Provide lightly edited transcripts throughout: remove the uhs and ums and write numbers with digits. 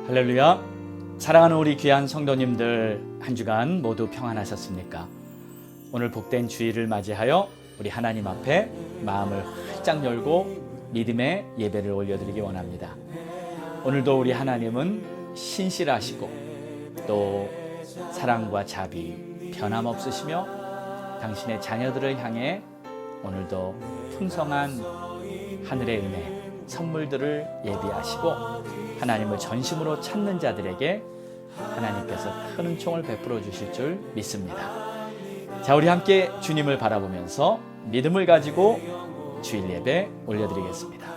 할렐루야. 사랑하는 우리 귀한 성도님들, 한 주간 모두 평안하셨습니까? 오늘 복된 주일을 맞이하여 우리 하나님 앞에 마음을 활짝 열고 믿음의 예배를 올려드리기 원합니다. 오늘도 우리 하나님은 신실하시고 또 사랑과 자비 변함없으시며 당신의 자녀들을 향해 오늘도 풍성한 하늘의 은혜 선물들을 예비하시고 하나님을 전심으로 찾는 자들에게 하나님께서 큰 은총을 베풀어 주실 줄 믿습니다. 자, 우리 함께 주님을 바라보면서 믿음을 가지고 주일 예배 올려드리겠습니다.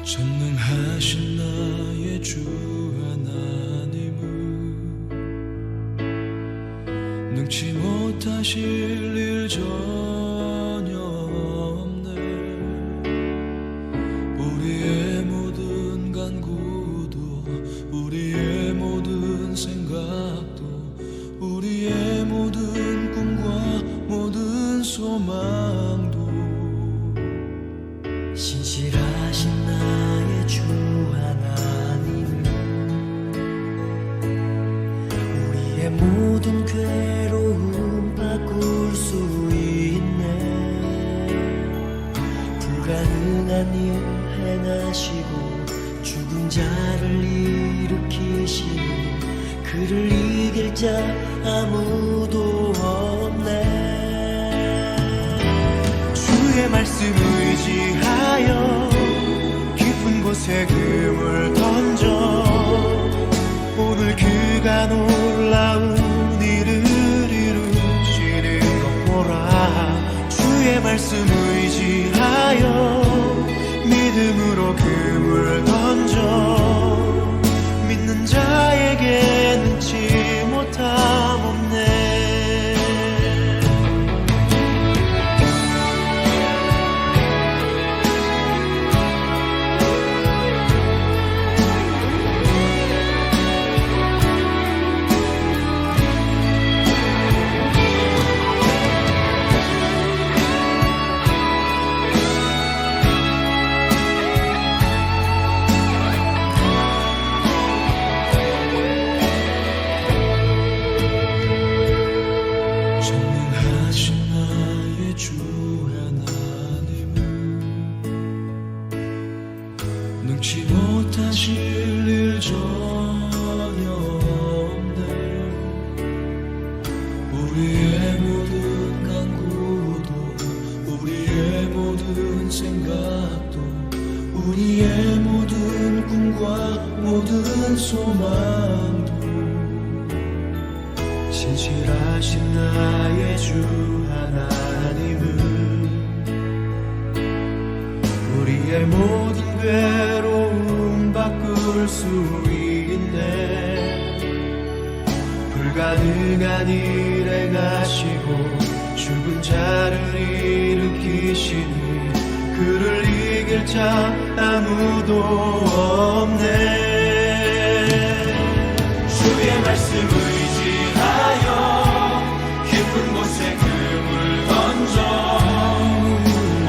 전능하신 나의 주 하나님은 능치 못하실 일 전혀 없네. 우리의 모든 간구도 우리의 모든 생각도 우리의 모든 꿈과 모든 소망도 신실하신 나의 주 하나님, 우리의 모든 괴로움 바꿀 수 있네. 불가능한 일 행하시고 죽은 자를 일으키시니 그를 이길 자 아무도 없네. 주의 말씀 의지하여 깊은 곳에 금을 던져 오늘 그가 놀라운 일을 이루시는 것 보라. 주의 말씀 의지하여 믿음으로 금을 던져 믿는 자에게 능치 못함 없네. 능치 못하실 일 전혀 없네. 우리의 모든 간구도 우리의 모든 생각도 우리의 모든 꿈과 모든 소망도 신실하신 나의 주 하나님은 우리의 모든 괴로움 바꿀 수 있네. 불가능한 일 행하시고 죽은 자를 일으키시니 그를 이길 자 아무도 없네. 주의 말씀 의지하여 깊은 곳에 금을 던져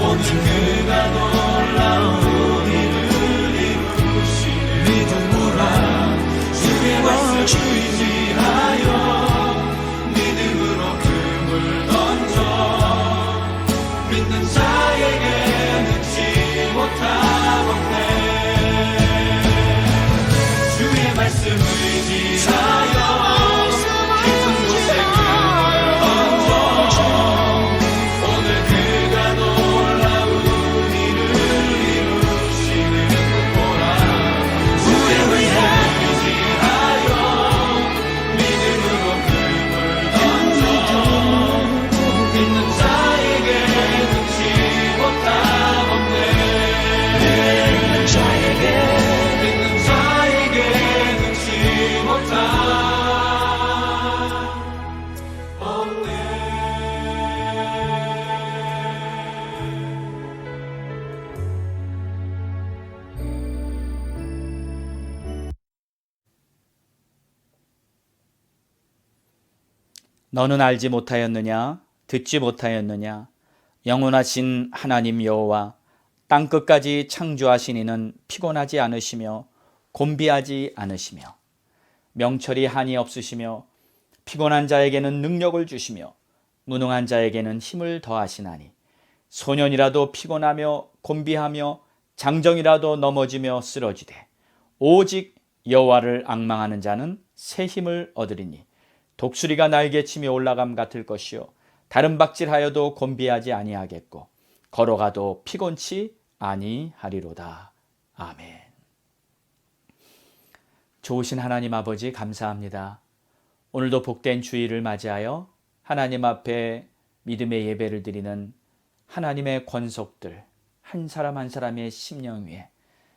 오늘 그가 놀라운 일을 이루시는 믿음으로 주의 말씀 의지하여 믿음으로 금을 던져 믿는 자에게 능치 못함 없네. 너는 알지 못하였느냐? 듣지 못하였느냐? 영원하신 하나님 여호와 땅끝까지 창조하신 이는 피곤하지 않으시며 곤비하지 않으시며 명철이 한이 없으시며 피곤한 자에게는 능력을 주시며 무능한 자에게는 힘을 더하시나니 소년이라도 피곤하며 곤비하며 장정이라도 넘어지며 쓰러지되 오직 여호와를 앙망하는 자는 새 힘을 얻으리니 독수리가 날개치며 올라감 같을 것이요 다른 박질하여도 곤비하지 아니하겠고 걸어가도 피곤치 아니하리로다. 아멘. 좋으신 하나님 아버지 감사합니다. 오늘도 복된 주일을 맞이하여 하나님 앞에 믿음의 예배를 드리는 하나님의 권속들 한 사람 한 사람의 심령 위에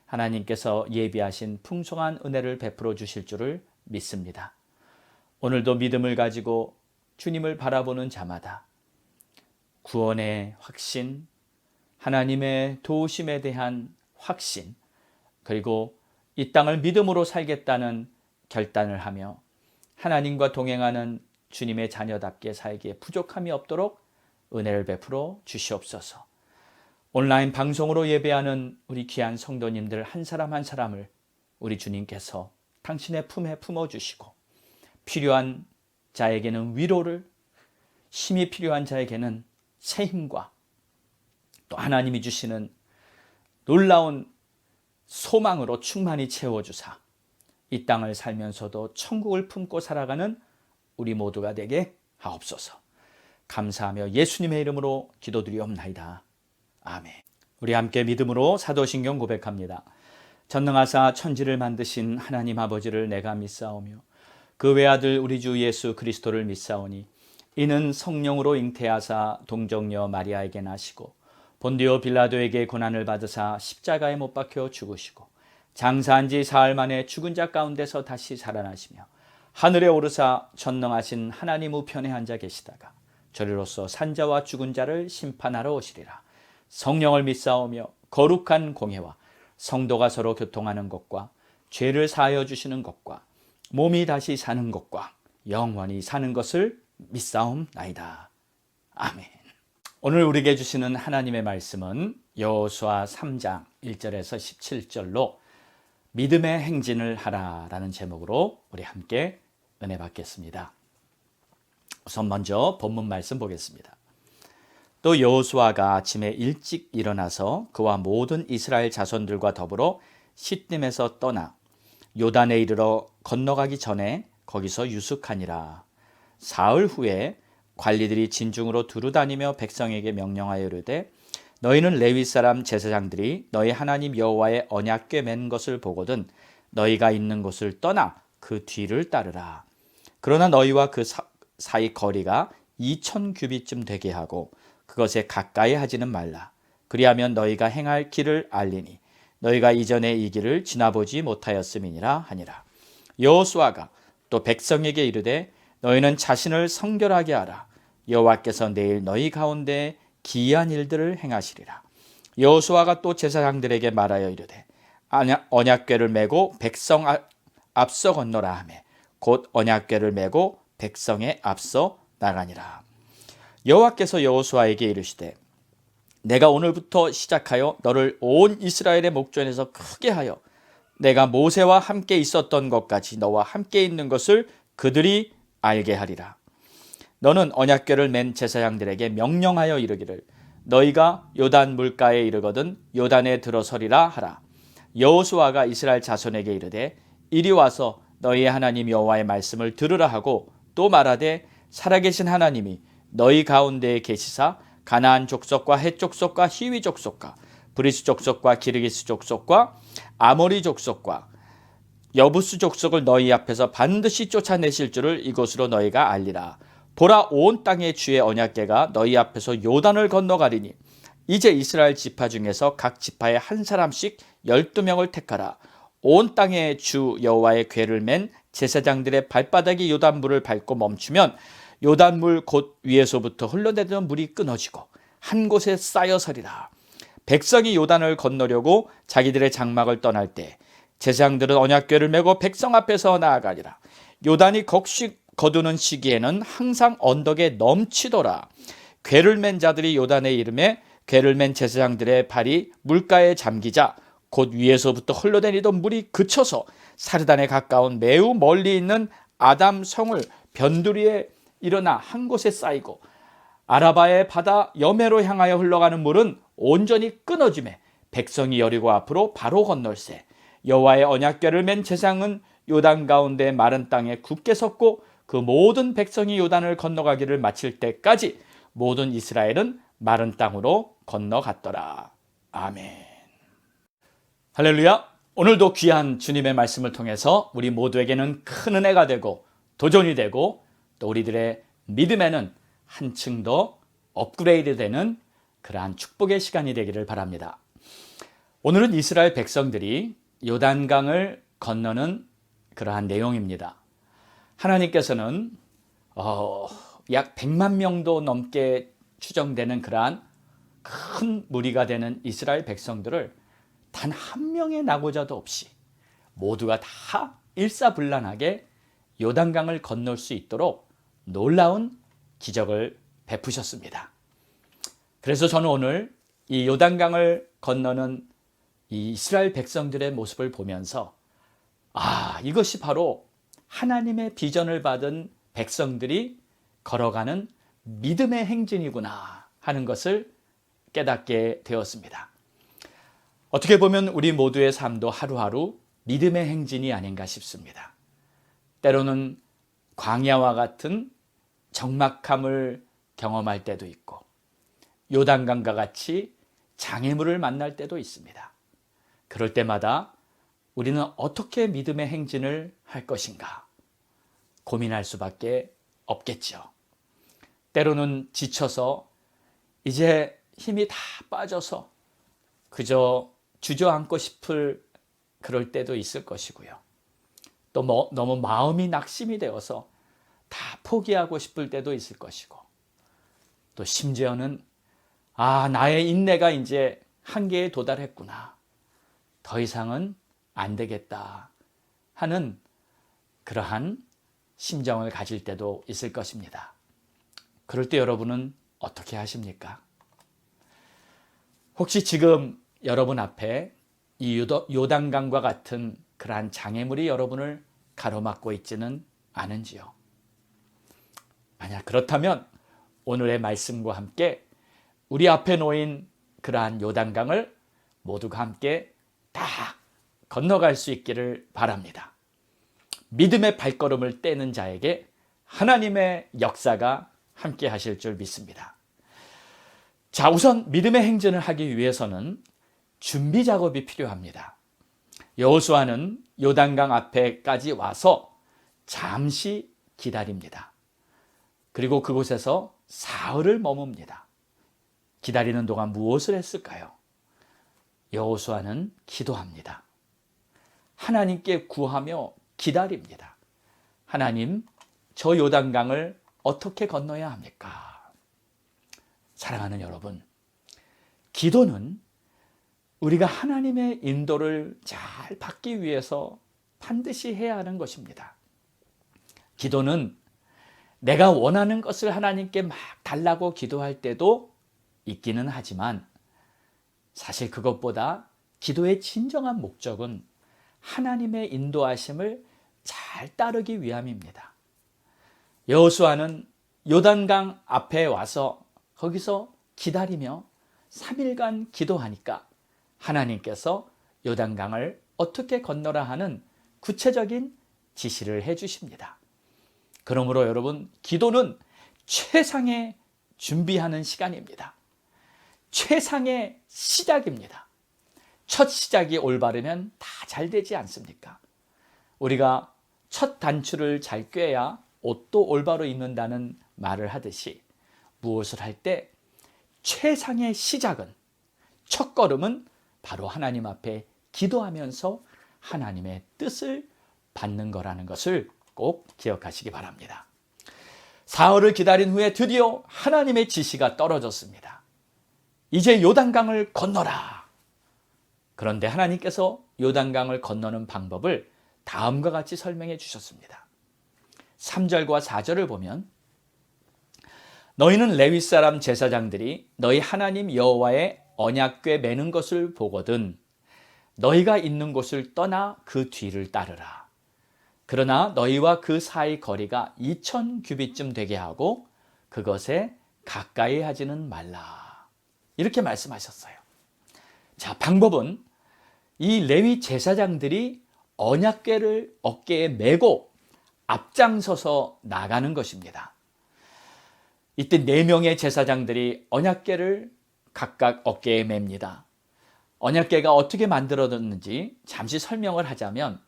하나님께서 예비하신 풍성한 은혜를 베풀어 주실 줄을 믿습니다. 오늘도 믿음을 가지고 주님을 바라보는 자마다 구원의 확신, 하나님의 도우심에 대한 확신, 그리고 이 땅을 믿음으로 살겠다는 결단을 하며 하나님과 동행하는 주님의 자녀답게 살기에 부족함이 없도록 은혜를 베풀어 주시옵소서. 온라인 방송으로 예배하는 우리 귀한 성도님들 한 사람 한 사람을 우리 주님께서 당신의 품에 품어주시고 필요한 자에게는 위로를, 힘이 필요한 자에게는 새 힘과 또 하나님이 주시는 놀라운 소망으로 충만히 채워주사 이 땅을 살면서도 천국을 품고 살아가는 우리 모두가 되게 하옵소서. 감사하며 예수님의 이름으로 기도드리옵나이다. 아멘. 우리 함께 믿음으로 사도신경 고백합니다. 전능하사 천지를 만드신 하나님 아버지를 내가 믿사오며 그 외아들 우리 주 예수 그리스도를 믿사오니 이는 성령으로 잉태하사 동정녀 마리아에게 나시고 본디오 빌라도에게 고난을 받으사 십자가에 못 박혀 죽으시고 장사한 지 사흘 만에 죽은 자 가운데서 다시 살아나시며 하늘에 오르사 전능하신 하나님 우편에 앉아 계시다가 저리로서 산자와 죽은 자를 심판하러 오시리라. 성령을 믿사오며 거룩한 공회와 성도가 서로 교통하는 것과 죄를 사하여 주시는 것과 몸이 다시 사는 것과 영원히 사는 것을 믿사옵나이다. 아멘. 오늘 우리에게 주시는 하나님의 말씀은 여호수아 3장 1절에서 17절로 믿음의 행진을 하라라는 제목으로 우리 함께 은혜 받겠습니다. 우선 먼저 본문 말씀 보겠습니다. 또 여호수아가 아침에 일찍 일어나서 그와 모든 이스라엘 자손들과 더불어 시딤에서 떠나 요단에 이르러 건너가기 전에 거기서 유숙하니라. 사흘 후에 관리들이 진중으로 두루다니며 백성에게 명령하여 이르되 너희는 레위 사람 제사장들이 너희 하나님 여호와의 언약궤 맨 것을 보거든 너희가 있는 곳을 떠나 그 뒤를 따르라. 그러나 너희와 그 사이 거리가 2000 규빗쯤 되게 하고 그것에 가까이 하지는 말라. 그리하면 너희가 행할 길을 알리니 너희가 이전에 이 길을 지나보지 못하였음이니라 하니라. 여호수아가 또 백성에게 이르되 너희는 자신을 성결하게 하라. 여호와께서 내일 너희 가운데 기이한 일들을 행하시리라. 여호수아가 또 제사장들에게 말하여 이르되 언약궤를 메고 백성 앞서 건너라 하며 곧 언약궤를 메고 백성에 앞서 나가니라. 여호와께서 여호수아에게 이르시되 내가 오늘부터 시작하여 너를 온 이스라엘의 목전에서 크게 하여 내가 모세와 함께 있었던 것까지 너와 함께 있는 것을 그들이 알게 하리라. 너는 언약궤를 맨 제사장들에게 명령하여 이르기를 너희가 요단 물가에 이르거든 요단에 들어서리라 하라. 여호수아가 이스라엘 자손에게 이르되 이리 와서 너희의 하나님 여호와의 말씀을 들으라 하고 또 말하되 살아계신 하나님이 너희 가운데에 계시사 가나안 족속과 헷 족속과 히위 족속과 브리스 족속과 기르기스 족속과 아모리 족속과 여부스 족속을 너희 앞에서 반드시 쫓아내실 줄을 이곳으로 너희가 알리라. 보라, 온 땅의 주의 언약궤가 너희 앞에서 요단을 건너가리니 이제 이스라엘 지파 중에서 각 지파에 한 사람씩 12명을 택하라. 온 땅의 주 여호와의 궤를 맨 제사장들의 발바닥이 요단물을 밟고 멈추면 요단물 곧 위에서부터 흘러내리던 물이 끊어지고 한 곳에 쌓여 서리라. 백성이 요단을 건너려고 자기들의 장막을 떠날 때 제사장들은 언약궤를 메고 백성 앞에서 나아가리라. 요단이 거두는 시기에는 항상 언덕에 넘치더라. 궤를 맨 자들이 요단에 이름에 궤를 맨 제사장들의 발이 물가에 잠기자 곧 위에서부터 흘러다니던 물이 그쳐서 사르단에 가까운 매우 멀리 있는 아담 성을 변두리에 일어나 한 곳에 쌓이고 아라바의 바다 여매로 향하여 흘러가는 물은 온전히 끊어지매 백성이 여리고 앞으로 바로 건널세. 여호와의 언약궤를 맨 제사장은 요단 가운데 마른 땅에 굳게 섰고 그 모든 백성이 요단을 건너가기를 마칠 때까지 모든 이스라엘은 마른 땅으로 건너갔더라. 아멘. 할렐루야. 오늘도 귀한 주님의 말씀을 통해서 우리 모두에게는 큰 은혜가 되고 도전이 되고 또 우리들의 믿음에는 한층 더 업그레이드 되는 그러한 축복의 시간이 되기를 바랍니다. 오늘은 이스라엘 백성들이 요단강을 건너는 그러한 내용입니다. 하나님께서는 약 100만 명도 넘게 추정되는 그러한 큰 무리가 되는 이스라엘 백성들을 단 한 명의 낙오자도 없이 모두가 다 일사불란하게 요단강을 건널 수 있도록 놀라운 기적을 베푸셨습니다. 그래서 저는 오늘 이 요단강을 건너는 이 이스라엘 백성들의 모습을 보면서 이것이 바로 하나님의 비전을 받은 백성들이 걸어가는 믿음의 행진이구나 하는 것을 깨닫게 되었습니다. 어떻게 보면 우리 모두의 삶도 하루하루 믿음의 행진이 아닌가 싶습니다. 때로는 광야와 같은 적막함을 경험할 때도 있고 요단강과 같이 장애물을 만날 때도 있습니다. 그럴 때마다 우리는 어떻게 믿음의 행진을 할 것인가 고민할 수밖에 없겠죠. 때로는 지쳐서 이제 힘이 다 빠져서 그저 주저앉고 싶을 그럴 때도 있을 것이고요. 또 너무 마음이 낙심이 되어서 다 포기하고 싶을 때도 있을 것이고 또 심지어는 나의 인내가 이제 한계에 도달했구나. 더 이상은 안 되겠다 하는 그러한 심정을 가질 때도 있을 것입니다. 그럴 때 여러분은 어떻게 하십니까? 혹시 지금 여러분 앞에 이 요단강과 같은 그러한 장애물이 여러분을 가로막고 있지는 않은지요? 만약 그렇다면 오늘의 말씀과 함께 우리 앞에 놓인 그러한 요단강을 모두가 함께 다 건너갈 수 있기를 바랍니다. 믿음의 발걸음을 떼는 자에게 하나님의 역사가 함께 하실 줄 믿습니다. 자, 우선 믿음의 행진을 하기 위해서는 준비 작업이 필요합니다. 여호수아는 요단강 앞에까지 와서 잠시 기다립니다. 그리고 그곳에서 사흘을 머뭅니다. 기다리는 동안 무엇을 했을까요? 여호수아는 기도합니다. 하나님께 구하며 기다립니다. 하나님, 저 요단강을 어떻게 건너야 합니까? 사랑하는 여러분, 기도는 우리가 하나님의 인도를 잘 받기 위해서 반드시 해야 하는 것입니다. 기도는 내가 원하는 것을 하나님께 막 달라고 기도할 때도 있기는 하지만 사실 그것보다 기도의 진정한 목적은 하나님의 인도하심을 잘 따르기 위함입니다. 여호수아는 요단강 앞에 와서 거기서 기다리며 3일간 기도하니까 하나님께서 요단강을 어떻게 건너라 하는 구체적인 지시를 해 주십니다. 그러므로 여러분, 기도는 최상의 준비하는 시간입니다. 최상의 시작입니다. 첫 시작이 올바르면 다 잘 되지 않습니까? 우리가 첫 단추를 잘 꿰야 옷도 올바로 입는다는 말을 하듯이 무엇을 할 때 최상의 시작은, 첫 걸음은 바로 하나님 앞에 기도하면서 하나님의 뜻을 받는 거라는 것을 꼭 기억하시기 바랍니다. 사흘을 기다린 후에 드디어 하나님의 지시가 떨어졌습니다. 이제 요단강을 건너라. 그런데 하나님께서 요단강을 건너는 방법을 다음과 같이 설명해 주셨습니다. 3절과 4절을 보면 너희는 레위 사람 제사장들이 너희 하나님 여호와의 언약궤 매는 것을 보거든 너희가 있는 곳을 떠나 그 뒤를 따르라. 그러나 너희와 그 사이 거리가 2000규빗쯤 되게 하고 그것에 가까이 하지는 말라. 이렇게 말씀하셨어요. 자, 방법은 이 레위 제사장들이 언약궤를 어깨에 메고 앞장서서 나가는 것입니다. 이때 4명의 제사장들이 언약궤를 각각 어깨에 맵니다. 언약궤가 어떻게 만들어졌는지 잠시 설명을 하자면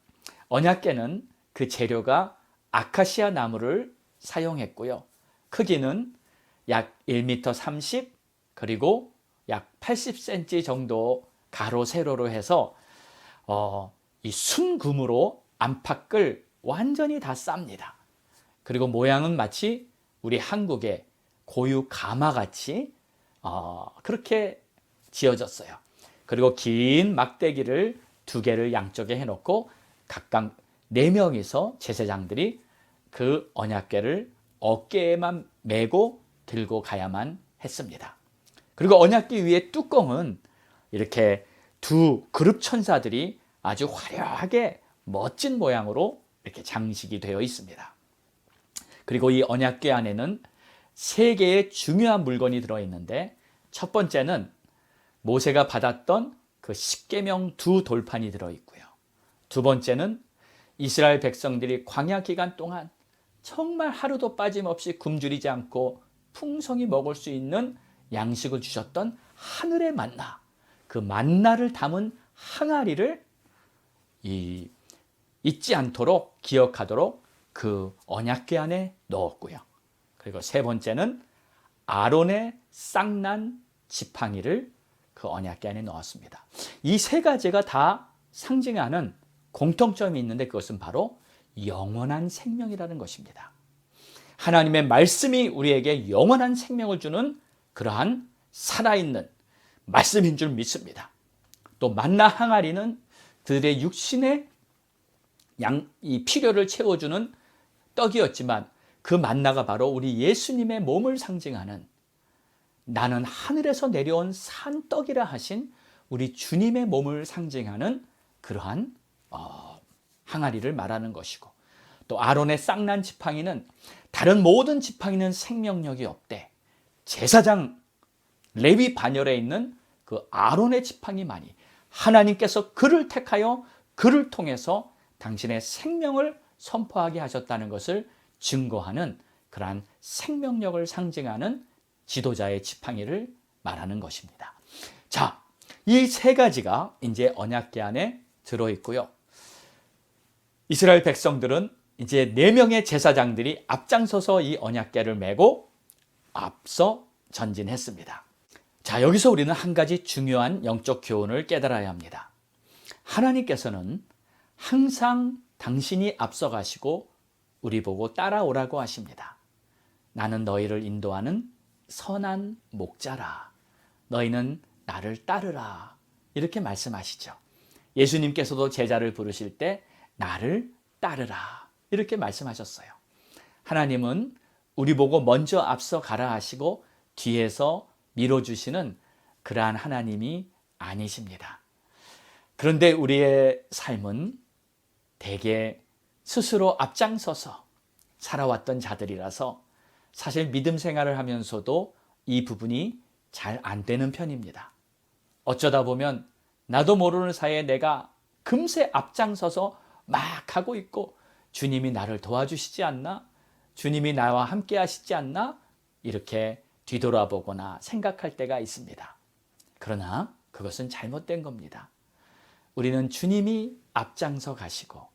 언약궤는 그 재료가 아카시아 나무를 사용했고요. 크기는 약 1m 30 그리고 약 80cm 정도 가로 세로로 해서 이 순금으로 안팎을 완전히 다 쌉니다. 그리고 모양은 마치 우리 한국의 고유 가마같이 그렇게 지어졌어요. 그리고 긴 막대기를 2개를 양쪽에 해놓고 각각 4명이서 제사장들이 그 언약궤를 어깨에만 메고 들고 가야만 했습니다. 그리고 언약궤 위에 뚜껑은 이렇게 2 그룹 천사들이 아주 화려하게 멋진 모양으로 이렇게 장식이 되어 있습니다. 그리고 이 언약궤 안에는 3개의 중요한 물건이 들어있는데 첫 번째는 모세가 받았던 그 10계명 2 돌판이 들어있고요. 두 번째는 이스라엘 백성들이 광야 기간 동안 정말 하루도 빠짐없이 굶주리지 않고 풍성히 먹을 수 있는 양식을 주셨던 하늘의 만나, 그 만나를 담은 항아리를 잊지 않도록 기억하도록 그 언약궤 안에 넣었고요. 그리고 세 번째는 아론의 쌍난 지팡이를 그 언약궤 안에 넣었습니다. 이 3가지가 다 상징하는 공통점이 있는데 그것은 바로 영원한 생명이라는 것입니다. 하나님의 말씀이 우리에게 영원한 생명을 주는 그러한 살아있는 말씀인 줄 믿습니다. 또 만나 항아리는 그들의 육신의 이 필요를 채워주는 떡이었지만 그 만나가 바로 우리 예수님의 몸을 상징하는 나는 하늘에서 내려온 산떡이라 하신 우리 주님의 몸을 상징하는 그러한 항아리를 말하는 것이고 또 아론의 쌍난 지팡이는 다른 모든 지팡이는 생명력이 없대. 제사장 레위 반열에 있는 그 아론의 지팡이만이 하나님께서 그를 택하여 그를 통해서 당신의 생명을 선포하게 하셨다는 것을 증거하는 그러한 생명력을 상징하는 지도자의 지팡이를 말하는 것입니다. 자, 이 3가지가 이제 언약궤 안에 들어있고요. 이스라엘 백성들은 이제 4명의 제사장들이 앞장서서 이 언약궤를 메고 앞서 전진했습니다. 자, 여기서 우리는 한 가지 중요한 영적 교훈을 깨달아야 합니다. 하나님께서는 항상 당신이 앞서가시고 우리 보고 따라오라고 하십니다. 나는 너희를 인도하는 선한 목자라. 너희는 나를 따르라. 이렇게 말씀하시죠. 예수님께서도 제자를 부르실 때 나를 따르라. 이렇게 말씀하셨어요. 하나님은 우리 보고 먼저 앞서 가라 하시고 뒤에서 밀어주시는 그러한 하나님이 아니십니다. 그런데 우리의 삶은 대개 스스로 앞장서서 살아왔던 자들이라서 사실 믿음 생활을 하면서도 이 부분이 잘 안 되는 편입니다. 어쩌다 보면 나도 모르는 사이에 내가 금세 앞장서서 막 하고 있고 주님이 나를 도와주시지 않나? 주님이 나와 함께 하시지 않나? 이렇게 뒤돌아보거나 생각할 때가 있습니다. 그러나 그것은 잘못된 겁니다. 우리는 주님이 앞장서 가시고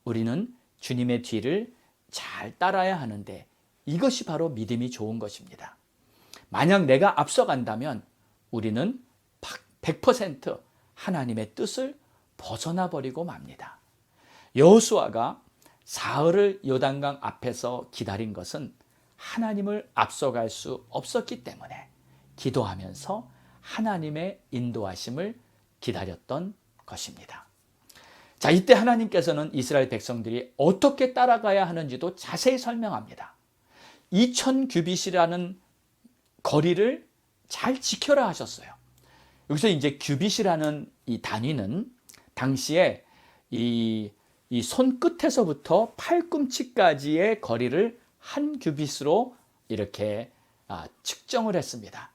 우리는 주님의 뒤를 잘 따라야 하는데 이것이 바로 믿음이 좋은 것입니다. 만약 내가 앞서간다면 우리는 100% 하나님의 뜻을 벗어나 버리고 맙니다. 여호수아가 사흘을 요단강 앞에서 기다린 것은 하나님을 앞서갈 수 없었기 때문에 기도하면서 하나님의 인도하심을 기다렸던 것입니다. 자, 이때 하나님께서는 이스라엘 백성들이 어떻게 따라가야 하는지도 자세히 설명합니다. 2000규빗이라는 거리를 잘 지켜라 하셨어요. 여기서 이제 규빗이라는 이 단위는 당시에 이 손끝에서부터 팔꿈치까지의 거리를 한 규빗으로 이렇게 측정을 했습니다.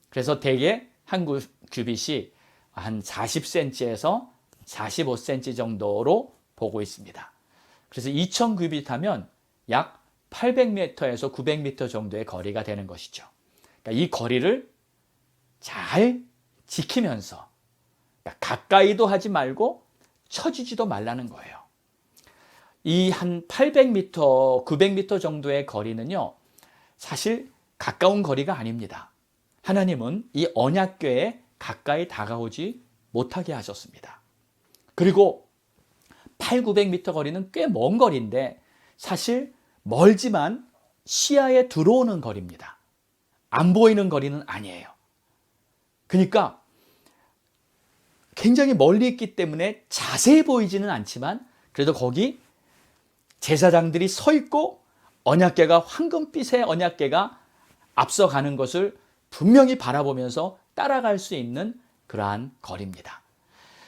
그래서 대개 한 규빗이 한 40cm에서 45cm 정도로 보고 있습니다. 그래서 2000규빗 하면 약 800m에서 900m 정도의 거리가 되는 것이죠. 그러니까 이 거리를 잘 지키면서, 그러니까 가까이도 하지 말고 처지지도 말라는 거예요. 이 한 800m, 900m 정도의 거리는요, 사실 가까운 거리가 아닙니다. 하나님은 이 언약궤에 가까이 다가오지 못하게 하셨습니다. 그리고 800-900m 거리는 꽤 먼 거리인데 사실 멀지만 시야에 들어오는 거리입니다. 안 보이는 거리는 아니에요. 그러니까 굉장히 멀리 있기 때문에 자세히 보이지는 않지만 그래도 거기 제사장들이 서 있고 언약궤가 황금빛의 언약궤가 앞서가는 것을 분명히 바라보면서 따라갈 수 있는 그러한 거리입니다.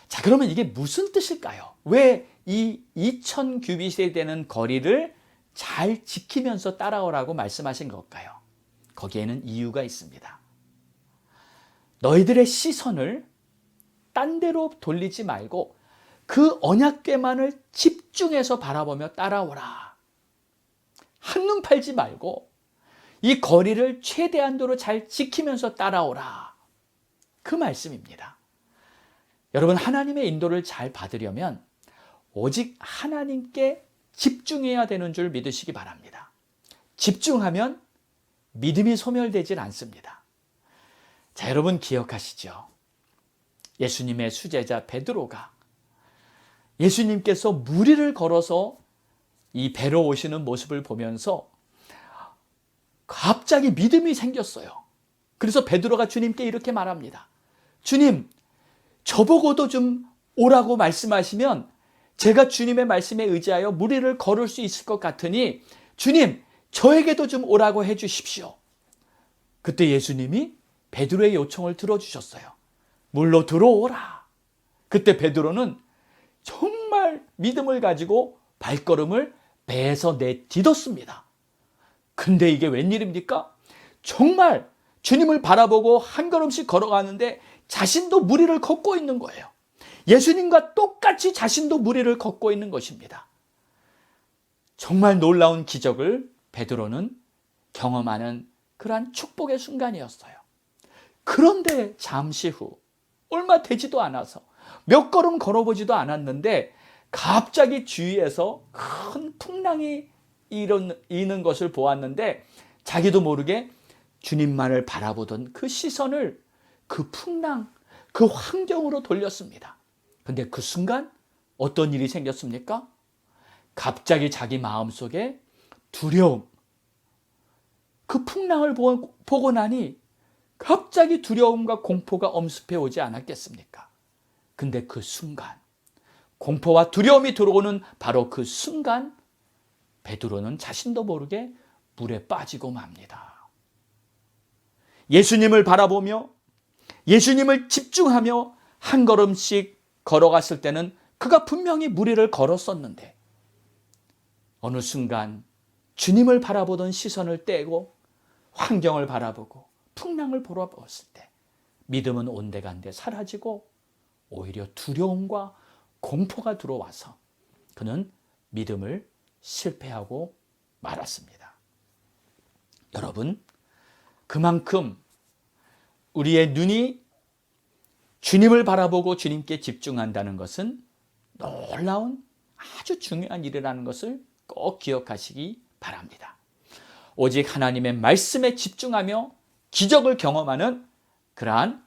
자, 그러면 이게 무슨 뜻일까요? 왜 이 2000규빗이 되는 거리를 잘 지키면서 따라오라고 말씀하신 걸까요? 거기에는 이유가 있습니다. 너희들의 시선을 딴 데로 돌리지 말고 그 언약궤만을 집중해서 바라보며 따라오라. 한눈 팔지 말고 이 거리를 최대한도로 잘 지키면서 따라오라. 그 말씀입니다. 여러분, 하나님의 인도를 잘 받으려면 오직 하나님께 집중해야 되는 줄 믿으시기 바랍니다. 집중하면 믿음이 소멸되질 않습니다. 자, 여러분 기억하시죠? 예수님의 수제자 베드로가 예수님께서 무리를 걸어서 이 배로 오시는 모습을 보면서 갑자기 믿음이 생겼어요. 그래서 베드로가 주님께 이렇게 말합니다. 주님, 저보고도 좀 오라고 말씀하시면 제가 주님의 말씀에 의지하여 무리를 걸을 수 있을 것 같으니 주님, 저에게도 좀 오라고 해 주십시오. 그때 예수님이 베드로의 요청을 들어주셨어요. 물로 들어오라. 그때 베드로는 정말 믿음을 가지고 발걸음을 배에서 내딛었습니다. 근데 이게 웬일입니까? 정말 주님을 바라보고 한 걸음씩 걸어가는데 자신도 무리를 걷고 있는 거예요. 예수님과 똑같이 자신도 무리를 걷고 있는 것입니다. 정말 놀라운 기적을 베드로는 경험하는 그러한 축복의 순간이었어요. 그런데 잠시 후 얼마 되지도 않아서 몇 걸음 걸어보지도 않았는데 갑자기 주위에서 큰 풍랑이 일어나는 것을 보았는데 자기도 모르게 주님만을 바라보던 그 시선을 그 풍랑, 그 환경으로 돌렸습니다. 근데 그 순간 어떤 일이 생겼습니까? 갑자기 자기 마음속에 두려움, 그 풍랑을 보고 나니 갑자기 두려움과 공포가 엄습해 오지 않았겠습니까? 근데 그 순간, 공포와 두려움이 들어오는 바로 그 순간 베드로는 자신도 모르게 물에 빠지고 맙니다. 예수님을 바라보며 예수님을 집중하며 한 걸음씩 걸어갔을 때는 그가 분명히 무리를 걸었었는데 어느 순간 주님을 바라보던 시선을 떼고 환경을 바라보고 풍랑을 바라보았을 때 믿음은 온데간데 사라지고 오히려 두려움과 공포가 들어와서 그는 믿음을 실패하고 말았습니다. 여러분, 그만큼 우리의 눈이 주님을 바라보고 주님께 집중한다는 것은 놀라운 아주 중요한 일이라는 것을 꼭 기억하시기 바랍니다. 오직 하나님의 말씀에 집중하며 기적을 경험하는 그러한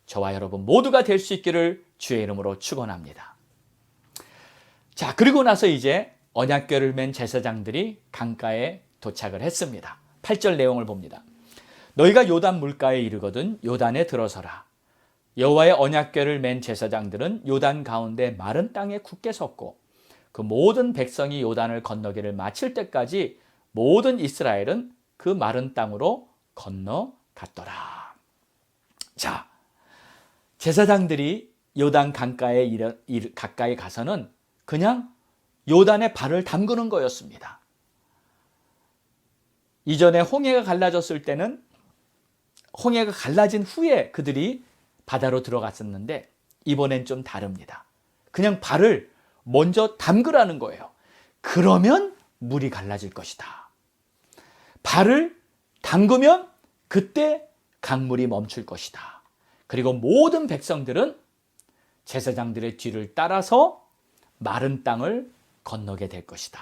저와 여러분 모두가 될 수 있기를 주의 이름으로 축원합니다. 자, 그리고 나서 이제 언약궤를 맨 제사장들이 강가에 도착을 했습니다. 8절 내용을 봅니다. 너희가 요단 물가에 이르거든 요단에 들어서라. 여호와의 언약궤를 맨 제사장들은 요단 가운데 마른 땅에 굳게 섰고 그 모든 백성이 요단을 건너기를 마칠 때까지 모든 이스라엘은 그 마른 땅으로 건너갔더라. 자, 제사장들이 요단 강가에 가까이 가서는 그냥 요단에 발을 담그는 거였습니다. 이전에 홍해가 갈라졌을 때는 홍해가 갈라진 후에 그들이 바다로 들어갔었는데 이번엔 좀 다릅니다. 그냥 발을 먼저 담그라는 거예요. 그러면 물이 갈라질 것이다. 발을 담그면 그때 강물이 멈출 것이다. 그리고 모든 백성들은 제사장들의 뒤를 따라서 마른 땅을 건너게 될 것이다.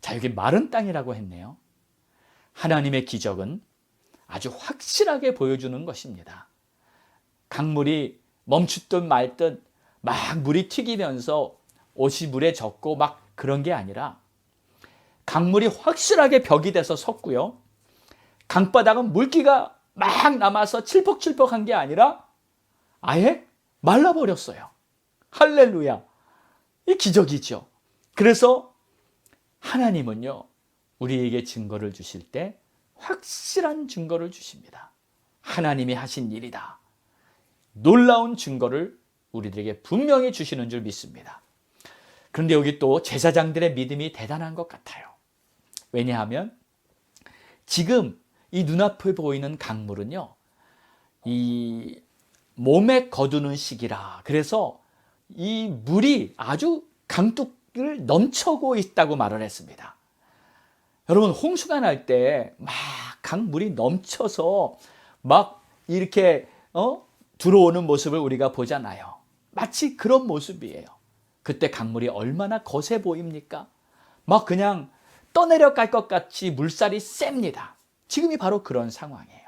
자, 여기 마른 땅이라고 했네요. 하나님의 기적은 아주 확실하게 보여주는 것입니다. 강물이 멈추든 말든 막 물이 튀기면서 옷이 물에 젖고 막 그런 게 아니라 강물이 확실하게 벽이 돼서 섰고요. 강바닥은 물기가 막 남아서 칠퍽칠퍽한 게 아니라 아예 말라버렸어요. 할렐루야. 이 기적이죠. 그래서 하나님은요, 우리에게 증거를 주실 때 확실한 증거를 주십니다. 하나님이 하신 일이다. 놀라운 증거를 우리들에게 분명히 주시는 줄 믿습니다. 그런데 여기 또 제사장들의 믿음이 대단한 것 같아요. 왜냐하면 지금 이 눈앞에 보이는 강물은요, 이 몸에 거두는 시기라. 그래서 이 물이 아주 강둑을 넘쳐고 있다고 말을 했습니다. 여러분, 홍수가 날 때 막 강물이 넘쳐서 막 이렇게 들어오는 모습을 우리가 보잖아요. 마치 그런 모습이에요. 그때 강물이 얼마나 거세 보입니까? 막 그냥 떠내려갈 것 같이 물살이 셉니다. 지금이 바로 그런 상황이에요.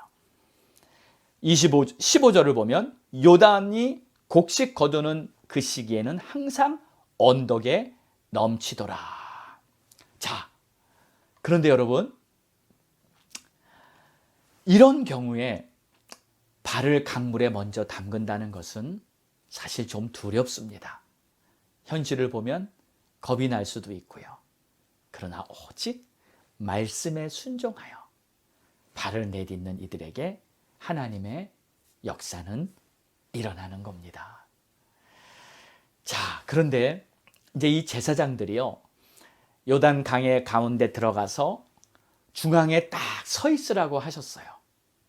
15절을 보면 요단이 곡식 거두는 그 시기에는 항상 언덕에 넘치더라. 자, 그런데 여러분, 이런 경우에 발을 강물에 먼저 담근다는 것은 사실 좀 두렵습니다. 현실을 보면 겁이 날 수도 있고요. 그러나 오직 말씀에 순종하여 발을 내딛는 이들에게 하나님의 역사는 일어나는 겁니다. 자, 그런데 이제 이 제사장들이요, 요단 강의 가운데 들어가서 중앙에 딱 서 있으라고 하셨어요.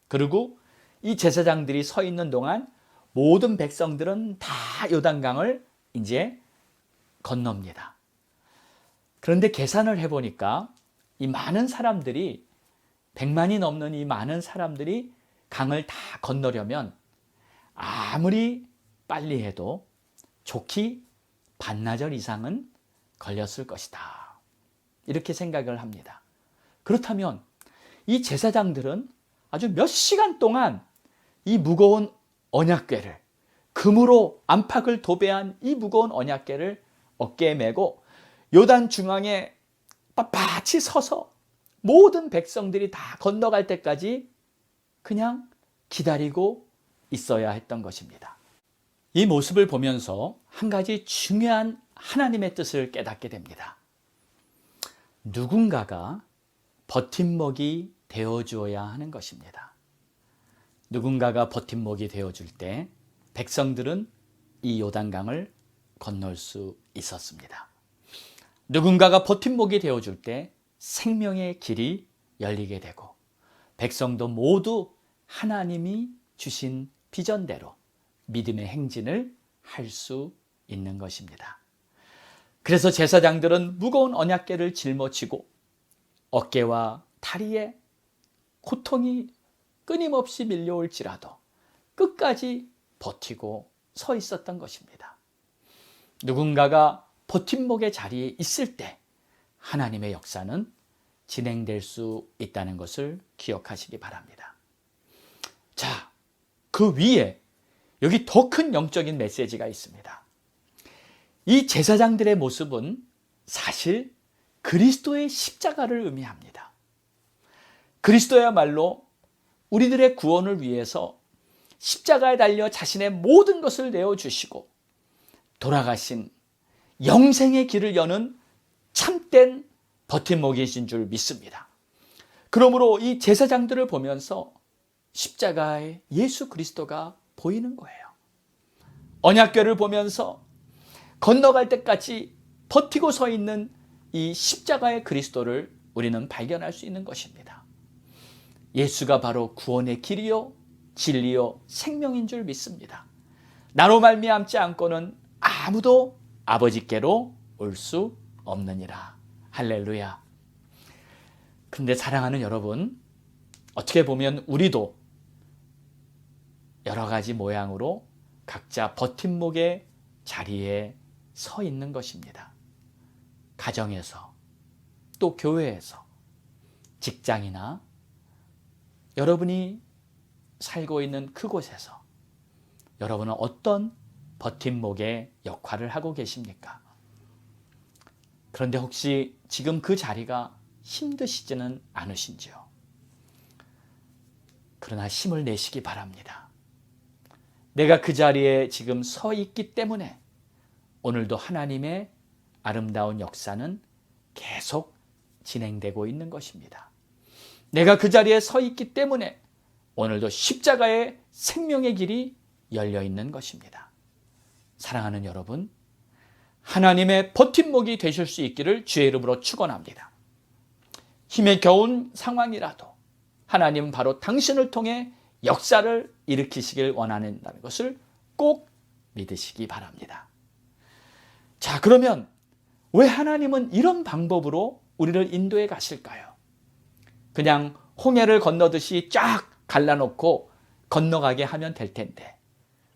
그리고 이 제사장들이 서 있는 동안 모든 백성들은 다 요단강을 이제 건넙니다. 그런데 계산을 해보니까 이 많은 사람들이 100만이 넘는 이 많은 사람들이 강을 다 건너려면 아무리 빨리 해도 좋기 반나절 이상은 걸렸을 것이다. 이렇게 생각을 합니다. 그렇다면 이 제사장들은 아주 몇 시간 동안 이 무거운 언약궤를, 금으로 안팎을 도배한 이 무거운 언약궤를 어깨에 메고 요단 중앙에 빳빳이 서서 모든 백성들이 다 건너갈 때까지 그냥 기다리고 있어야 했던 것입니다. 이 모습을 보면서 한 가지 중요한 하나님의 뜻을 깨닫게 됩니다. 누군가가 버팀목이 되어주어야 하는 것입니다. 누군가가 버팀목이 되어줄 때 백성들은 이 요단강을 건널 수 있었습니다. 누군가가 버팀목이 되어줄 때 생명의 길이 열리게 되고 백성도 모두 하나님이 주신 비전대로 믿음의 행진을 할 수 있는 것입니다. 그래서 제사장들은 무거운 언약궤를 짊어지고 어깨와 다리에 고통이 끊임없이 밀려올지라도 끝까지 버티고 서 있었던 것입니다. 누군가가 버팀목의 자리에 있을 때 하나님의 역사는 진행될 수 있다는 것을 기억하시기 바랍니다. 자, 그 위에 여기 더 큰 영적인 메시지가 있습니다. 이 제사장들의 모습은 사실 그리스도의 십자가를 의미합니다. 그리스도야말로 우리들의 구원을 위해서 십자가에 달려 자신의 모든 것을 내어주시고 돌아가신 영생의 길을 여는 참된 버팀목이신 줄 믿습니다. 그러므로 이 제사장들을 보면서 십자가의 예수 그리스도가 보이는 거예요. 언약궤를 보면서 건너갈 때까지 버티고 서 있는 이 십자가의 그리스도를 우리는 발견할 수 있는 것입니다. 예수가 바로 구원의 길이요 진리요 생명인 줄 믿습니다. 나로 말미암지 않고는 아무도 아버지께로 올 수 없느니라. 할렐루야. 근데 사랑하는 여러분, 어떻게 보면 우리도 여러 가지 모양으로 각자 버팀목의 자리에 서 있는 것입니다. 가정에서, 또 교회에서, 직장이나 여러분이 살고 있는 그곳에서 여러분은 어떤 버팀목의 역할을 하고 계십니까? 그런데 혹시 지금 그 자리가 힘드시지는 않으신지요? 그러나 힘을 내시기 바랍니다. 내가 그 자리에 지금 서 있기 때문에 오늘도 하나님의 아름다운 역사는 계속 진행되고 있는 것입니다. 내가 그 자리에 서 있기 때문에 오늘도 십자가의 생명의 길이 열려 있는 것입니다. 사랑하는 여러분, 하나님의 버팀목이 되실 수 있기를 주의 이름으로 축원합니다. 힘에 겨운 상황이라도 하나님은 바로 당신을 통해 역사를 일으키시길 원하는다는 것을 꼭 믿으시기 바랍니다. 자, 그러면 왜 하나님은 이런 방법으로 우리를 인도해 가실까요? 그냥 홍해를 건너듯이 쫙 갈라놓고 건너가게 하면 될 텐데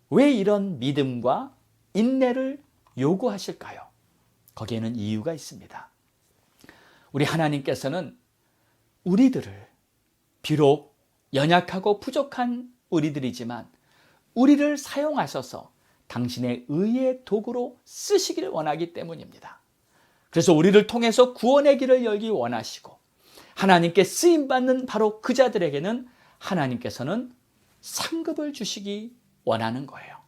왜 이런 믿음과 인내를 요구하실까요? 거기에는 이유가 있습니다. 우리 하나님께서는 우리들을 비록 연약하고 부족한 우리들이지만 우리를 사용하셔서 당신의 의의 도구로 쓰시기를 원하기 때문입니다. 그래서 우리를 통해서 구원의 길을 열기 원하시고 하나님께 쓰임받는 바로 그 자들에게는 하나님께서는 상급을 주시기 원하는 거예요.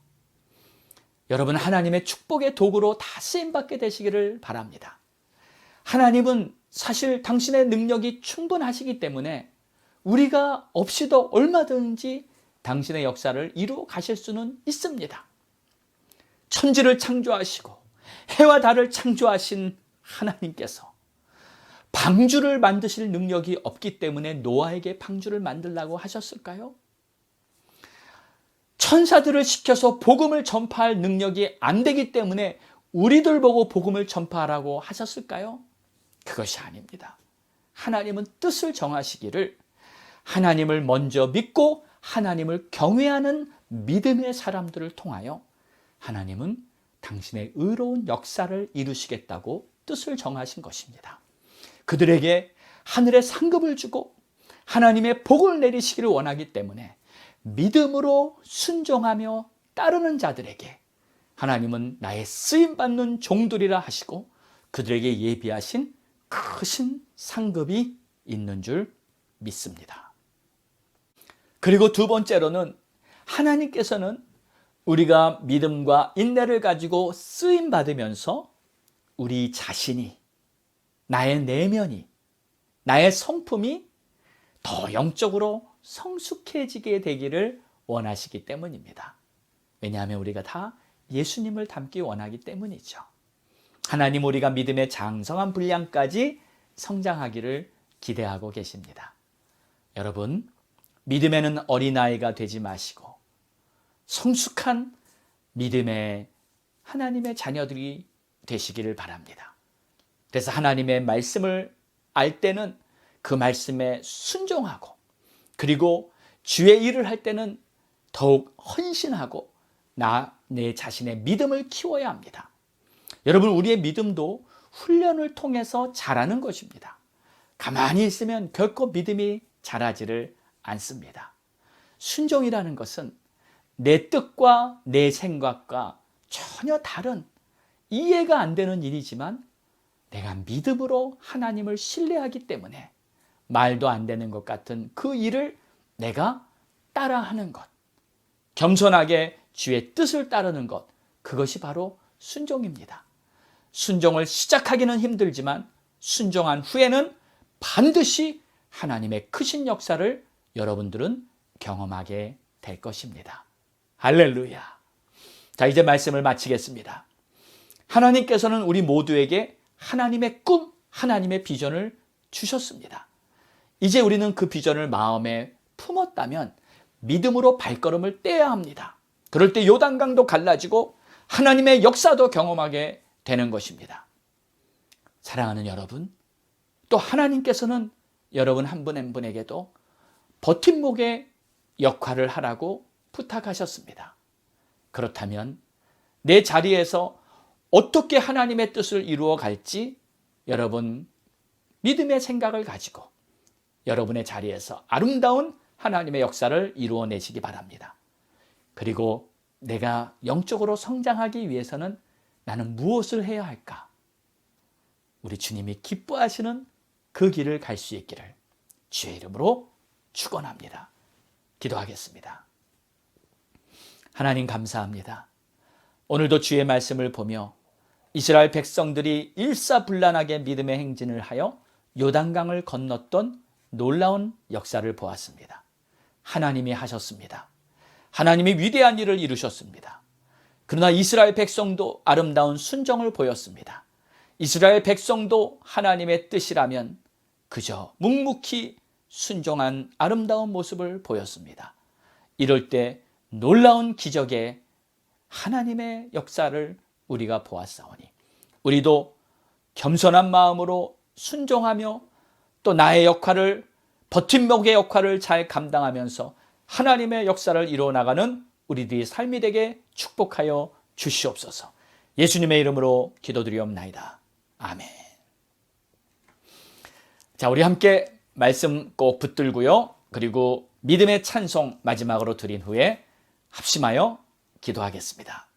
여러분, 하나님의 축복의 도구로 다 쓰임받게 되시기를 바랍니다. 하나님은 사실 당신의 능력이 충분하시기 때문에 우리가 없이도 얼마든지 당신의 역사를 이루어 가실 수는 있습니다. 천지를 창조하시고 해와 달을 창조하신 하나님께서 방주를 만드실 능력이 없기 때문에 노아에게 방주를 만들라고 하셨을까요? 천사들을 시켜서 복음을 전파할 능력이 안 되기 때문에 우리들 보고 복음을 전파하라고 하셨을까요? 그것이 아닙니다. 하나님은 뜻을 정하시기를 하나님을 먼저 믿고 하나님을 경외하는 믿음의 사람들을 통하여 하나님은 당신의 의로운 역사를 이루시겠다고 뜻을 정하신 것입니다. 그들에게 하늘의 상급을 주고 하나님의 복을 내리시기를 원하기 때문에 믿음으로 순종하며 따르는 자들에게 하나님은 나의 쓰임받는 종들이라 하시고 그들에게 예비하신 크신 상급이 있는 줄 믿습니다. 그리고 두 번째로는 하나님께서는 우리가 믿음과 인내를 가지고 쓰임받으면서 우리 자신이, 나의 내면이, 나의 성품이 더 영적으로 성숙해지게 되기를 원하시기 때문입니다. 왜냐하면 우리가 다 예수님을 닮기 원하기 때문이죠. 하나님, 우리가 믿음의 장성한 분량까지 성장하기를 기대하고 계십니다. 여러분, 믿음에는 어린아이가 되지 마시고 성숙한 믿음의 하나님의 자녀들이 되시기를 바랍니다. 그래서 하나님의 말씀을 알 때는 그 말씀에 순종하고 그리고 주의 일을 할 때는 더욱 헌신하고 내 자신의 믿음을 키워야 합니다. 여러분, 우리의 믿음도 훈련을 통해서 자라는 것입니다. 가만히 있으면 결코 믿음이 자라지를 않습니다. 순종이라는 것은 내 뜻과 내 생각과 전혀 다른 이해가 안 되는 일이지만 내가 믿음으로 하나님을 신뢰하기 때문에 말도 안 되는 것 같은 그 일을 내가 따라하는 것. 겸손하게 주의 뜻을 따르는 것, 그것이 바로 순종입니다. 순종을 시작하기는 힘들지만 순종한 후에는 반드시 하나님의 크신 역사를 여러분들은 경험하게 될 것입니다. 할렐루야. 자, 이제 말씀을 마치겠습니다. 하나님께서는 우리 모두에게 하나님의 꿈, 하나님의 비전을 주셨습니다. 이제 우리는 그 비전을 마음에 품었다면 믿음으로 발걸음을 떼야 합니다. 그럴 때 요단강도 갈라지고 하나님의 역사도 경험하게 되는 것입니다. 사랑하는 여러분, 또 하나님께서는 여러분 한 분 한 분에게도 버팀목의 역할을 하라고 부탁하셨습니다. 그렇다면 내 자리에서 어떻게 하나님의 뜻을 이루어 갈지 여러분 믿음의 생각을 가지고 여러분의 자리에서 아름다운 하나님의 역사를 이루어내시기 바랍니다. 그리고 내가 영적으로 성장하기 위해서는 나는 무엇을 해야 할까? 우리 주님이 기뻐하시는 그 길을 갈 수 있기를 주의 이름으로 축원합니다. 기도하겠습니다. 하나님 감사합니다. 오늘도 주의 말씀을 보며 이스라엘 백성들이 일사불란하게 믿음의 행진을 하여 요단강을 건넜던 놀라운 역사를 보았습니다. 하나님이 하셨습니다. 하나님이 위대한 일을 이루셨습니다. 그러나 이스라엘 백성도 아름다운 순종을 보였습니다. 이스라엘 백성도 하나님의 뜻이라면 그저 묵묵히 순종한 아름다운 모습을 보였습니다. 이럴 때 놀라운 기적의 하나님의 역사를 우리가 보았사오니 우리도 겸손한 마음으로 순종하며 또 나의 역할을 버팀목의 역할을 잘 감당하면서 하나님의 역사를 이루어나가는 우리들의 삶이 되게 축복하여 주시옵소서. 예수님의 이름으로 기도드리옵나이다. 아멘. 자, 우리 함께 말씀 꼭 붙들고요. 그리고 믿음의 찬송 마지막으로 드린 후에 합심하여 기도하겠습니다.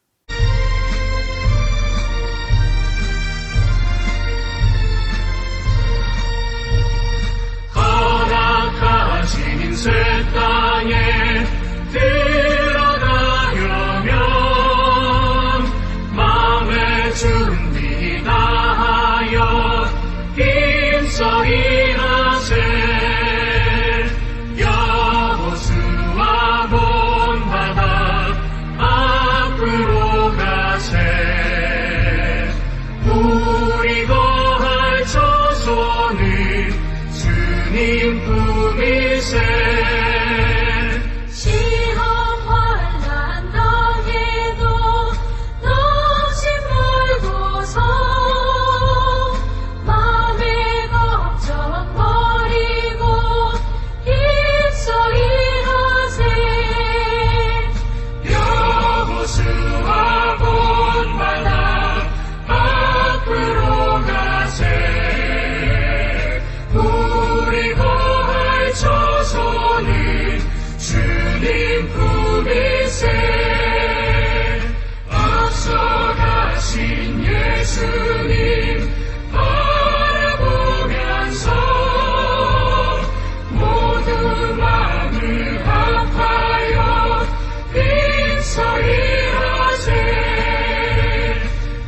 허락하신 새 땅에 들어가려면 마음의 준비 다하여 힘써 일하세. 여호수아 본받아 앞으로 가세. 우리 거할 처소는 주님 품이세. 시험 환난 당해도 넘심 멀고서 맘의 걱정 버리고 힘써 일하세. 여호수아 본받아 앞으로 가세. 우리 거할 처소는 주님 품이세. 앞서가신 예수님 바라보면서 모든 마음을 합하여 힘써 일하세.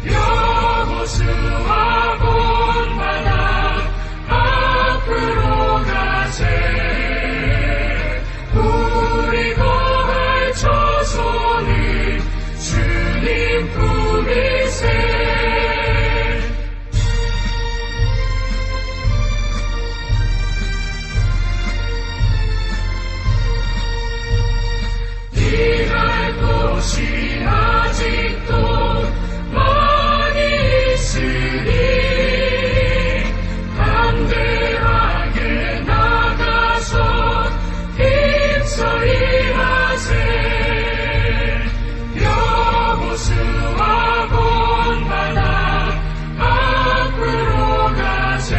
여호수아 본받아 앞으로 가세. 우리 거할 처소는 주님 품이세. 일할 곳이 아직도 많이 있으니 담대하게 나가서 힘써 일하세. 여호수아 본받아 앞으로 가세.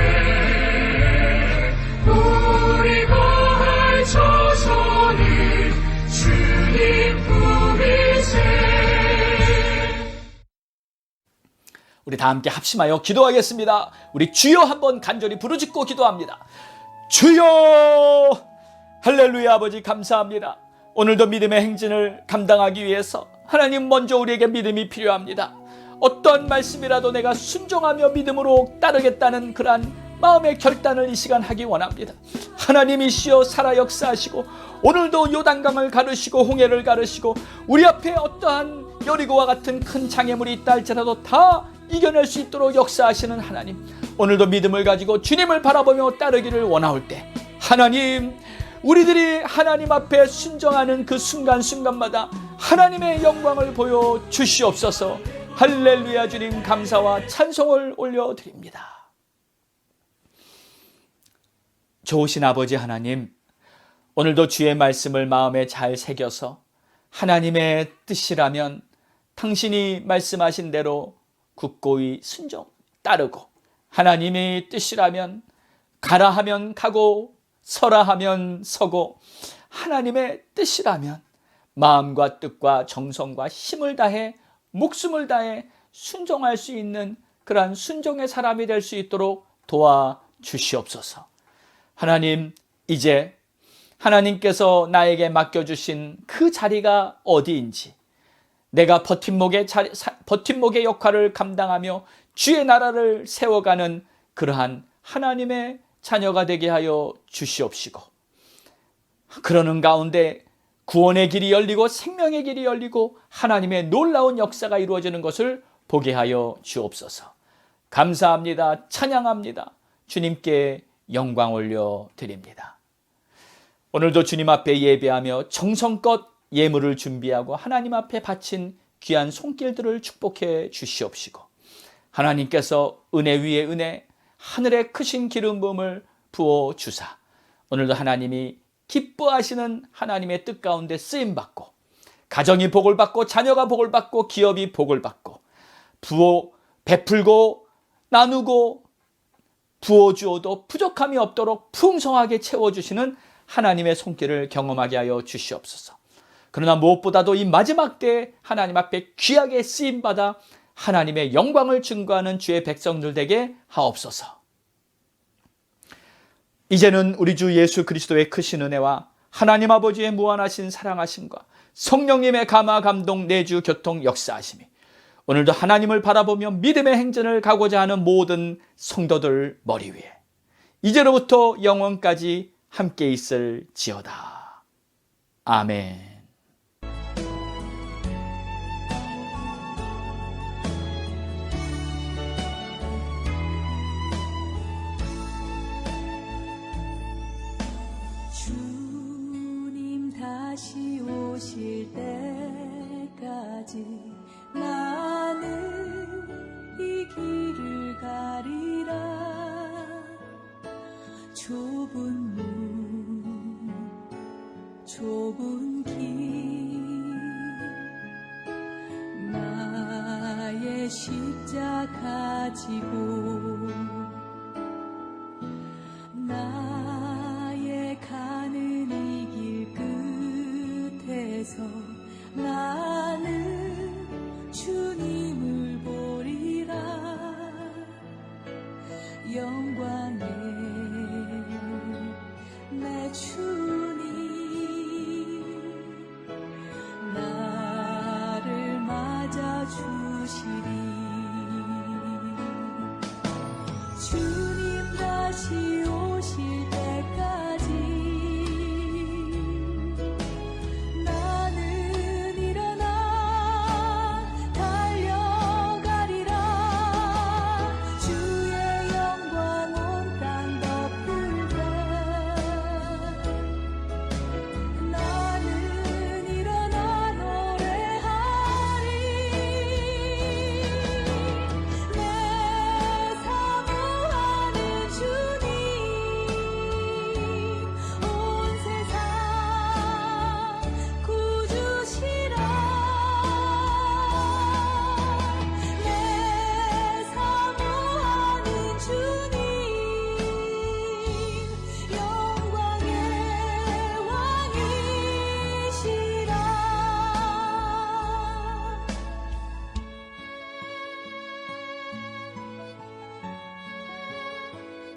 우리 거할 처소는 주님 품이세. 우리 다 함께 합심하여 기도하겠습니다. 우리 주여 한번 간절히 부르짖고 기도합니다. 주여! 할렐루야. 아버지 감사합니다. 오늘도 믿음의 행진을 감당하기 위해서 하나님 먼저 우리에게 믿음이 필요합니다. 어떠한 말씀이라도 내가 순종하며 믿음으로 따르겠다는 그러한 마음의 결단을 이 시간 하기 원합니다. 하나님이시여 살아 역사하시고 오늘도 요단강을 가르시고 홍해를 가르시고 우리 앞에 어떠한 여리고와 같은 큰 장애물이 있다 할지라도 다 이겨낼 수 있도록 역사하시는 하나님, 오늘도 믿음을 가지고 주님을 바라보며 따르기를 원하올 때 하나님, 우리들이 하나님 앞에 순종하는 그 순간순간마다 하나님의 영광을 보여주시옵소서. 할렐루야. 주님 감사와 찬송을 올려드립니다. 좋으신 아버지 하나님, 오늘도 주의 말씀을 마음에 잘 새겨서 하나님의 뜻이라면 당신이 말씀하신 대로 굳고이 순종 따르고, 하나님의 뜻이라면 가라 하면 가고 서라 하면 서고, 하나님의 뜻이라면 마음과 뜻과 정성과 힘을 다해 목숨을 다해 순종할 수 있는 그러한 순종의 사람이 될 수 있도록 도와주시옵소서. 하나님, 이제 하나님께서 나에게 맡겨주신 그 자리가 어디인지, 내가 버팀목의 역할을 감당하며 주의 나라를 세워가는 그러한 하나님의 자녀가 되게 하여 주시옵시고, 그러는 가운데 구원의 길이 열리고 생명의 길이 열리고 하나님의 놀라운 역사가 이루어지는 것을 보게 하여 주옵소서. 감사합니다. 찬양합니다. 주님께 영광 올려드립니다. 오늘도 주님 앞에 예배하며 정성껏 예물을 준비하고 하나님 앞에 바친 귀한 손길들을 축복해 주시옵시고, 하나님께서 은혜 위에 은혜, 하늘의 크신 기름 부음을 부어 주사 오늘도 하나님이 기뻐하시는 하나님의 뜻 가운데 쓰임받고, 가정이 복을 받고 자녀가 복을 받고 기업이 복을 받고, 베풀고 나누고 부어주어도 부족함이 없도록 풍성하게 채워주시는 하나님의 손길을 경험하게 하여 주시옵소서. 그러나 무엇보다도 이 마지막 때에 하나님 앞에 귀하게 쓰임받아 하나님의 영광을 증거하는 주의 백성들 되게 하옵소서. 이제는 우리 주 예수 그리스도의 크신 은혜와 하나님 아버지의 무한하신 사랑하심과 성령님의 감화 감동 내주 교통 역사하심이 오늘도 하나님을 바라보며 믿음의 행진을 가고자 하는 모든 성도들 머리 위에 이제로부터 영원까지 함께 있을지어다. 아멘. 주님 다시 오실 때까지 나는 이 길을 가리라. 좁은 문, 좁은 길, 나의 십자가 지고 나의 가는 이 길 끝에서 나는 주님을 보리라. 영광의 내 주님 나를 맞아 주시리. 주님 다시